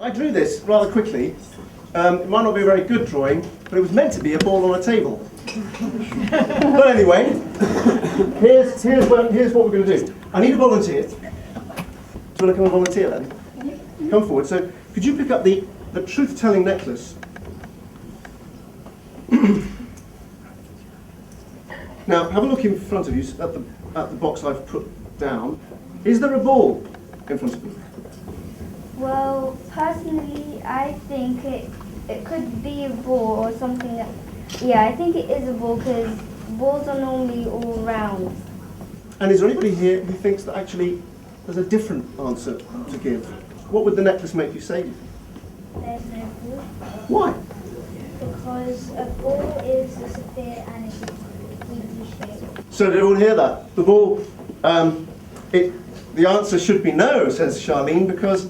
I drew this rather quickly. It might not be a very good drawing, but it was meant to be a ball on a table. But anyway, here's what we're going to do. I need a volunteer. Do you want to come and volunteer then? Come forward. So could you pick up the truth-telling necklace? Now, have a look in front of you at the box I've put down. Is there a ball in front of you? Well, personally, I think it could be a ball or something that... Yeah, I think it is a ball because balls are normally all round. And is there anybody here who thinks that actually there's a different answer to give? What would the necklace make you say? There's no ball. Why? Because a ball is a sphere and it's a 3D shape. So did everyone hear that? The ball, the answer should be no, says Charlene, because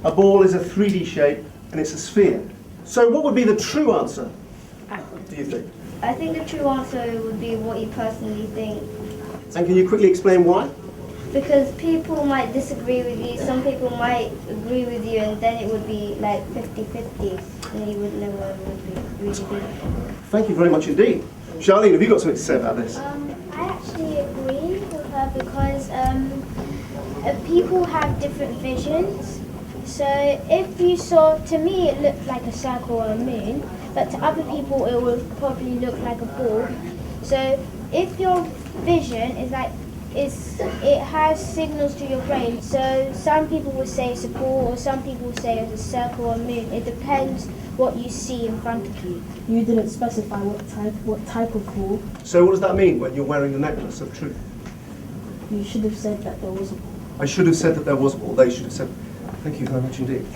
a ball is a 3D shape and it's a sphere. So what would be the true answer, do you think? I think the true answer would be what you personally think. And can you quickly explain why? Because people might disagree with you, some people might agree with you, and then it would be like 50-50, and you wouldn't know what it would be really be. Thank you very much indeed. Charlene, have you got something to say about this? I actually agree with her because people have different visions. So if you saw, to me it looked like a circle or a moon, but to other people it would probably look like a ball. So if your vision is like, it has signals to your brain, so some people will say it's a ball or some people will say it's a circle or a moon. It depends what you see in front of you. You didn't specify what type of ball. So what does that mean when you're wearing the necklace of truth? You should have said that there was a ball. I should have said that there was a ball. They should have said. Thank you very much indeed.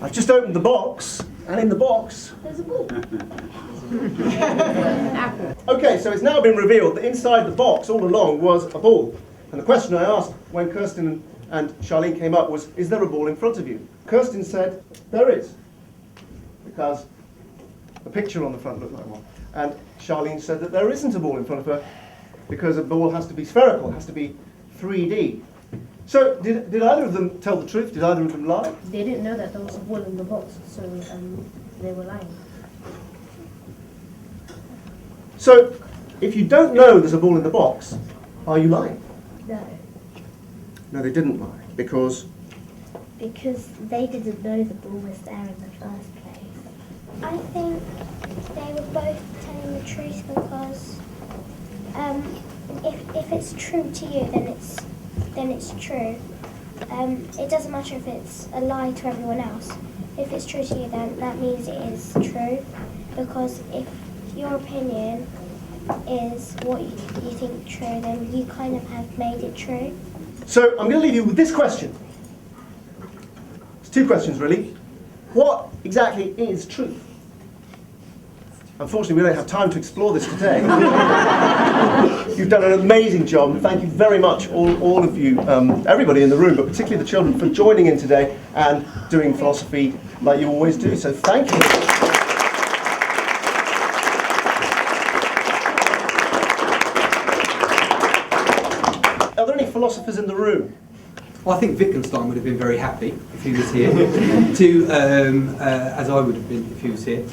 I've just opened the box, and in the box There's a ball. Okay, so it's now been revealed that inside the box all along was a ball. And the question I asked when Kirsten and Charlene came up was, is there a ball in front of you? Kirsten said, there is, because the picture on the front looked like one. And Charlene said that there isn't a ball in front of her because a ball has to be spherical, has to be 3D. So did either of them tell the truth? Did either of them lie? They didn't know that there was a ball in the box, so they were lying. So if you don't know there's a ball in the box, are you lying? No. No, they didn't lie, because... Because they didn't know the ball was there in the first place. I think they were both telling the truth because if it's true to you, then it's true. It doesn't matter if it's a lie to everyone else. If it's true to you, then that means it is true. Because if your opinion is what you think true, then you kind of have made it true. So I'm going to leave you with this question. It's two questions, really. What exactly is truth? Unfortunately, we don't have time to explore this today. You've done an amazing job. Thank you very much, all of you, everybody in the room, but particularly the children, for joining in today and doing philosophy like you always do. So thank you. Are there any philosophers in the room? Well, I think Wittgenstein would have been very happy if he was here, to, as I would have been if he was here,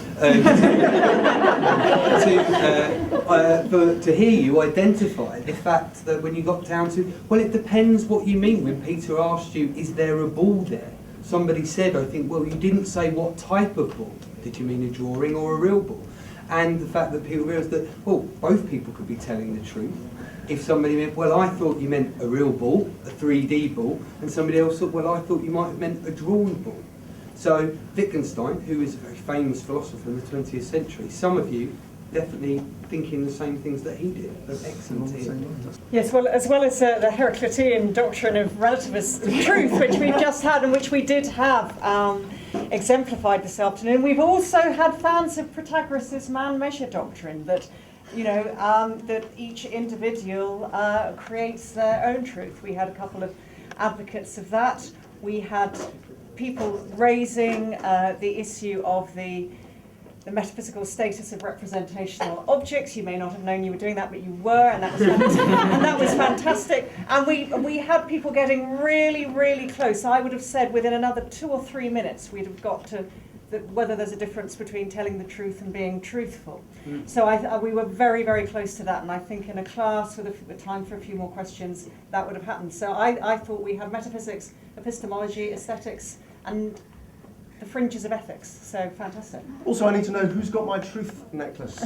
to hear you identify the fact that when you got down to, well, it depends what you mean. When Peter asked you, is there a ball there? Somebody said, I think, well, you didn't say what type of ball. Did you mean a drawing or a real ball? And the fact that people realised that, well, both people could be telling the truth. If somebody meant, well, I thought you meant a real ball, a 3D ball, and somebody else thought, well, I thought you might have meant a drawn ball. So Wittgenstein, who is a very famous philosopher in the 20th century, some of you definitely thinking the same things that he did. Excellent. Yes, well, as well as the Heraclitean doctrine of relativist truth, which we've just had and which we did have exemplified this afternoon, we've also had fans of Protagoras' man-measure doctrine, that that each individual creates their own truth. We had a couple of advocates of that. We had people raising the issue of the the metaphysical status of representational objects. You may not have known you were doing that, but you were, and that was and that was fantastic. And we had people getting really, really close. I would have said within another 2 or 3 minutes we'd have got to whether there's a difference between telling the truth and being truthful. So we were very, very close to that, and I think in a class with time for a few more questions, that would have happened. So I thought we had metaphysics, epistemology, aesthetics, and the fringes of ethics. So fantastic. Also, I need to know who's got my truth necklace.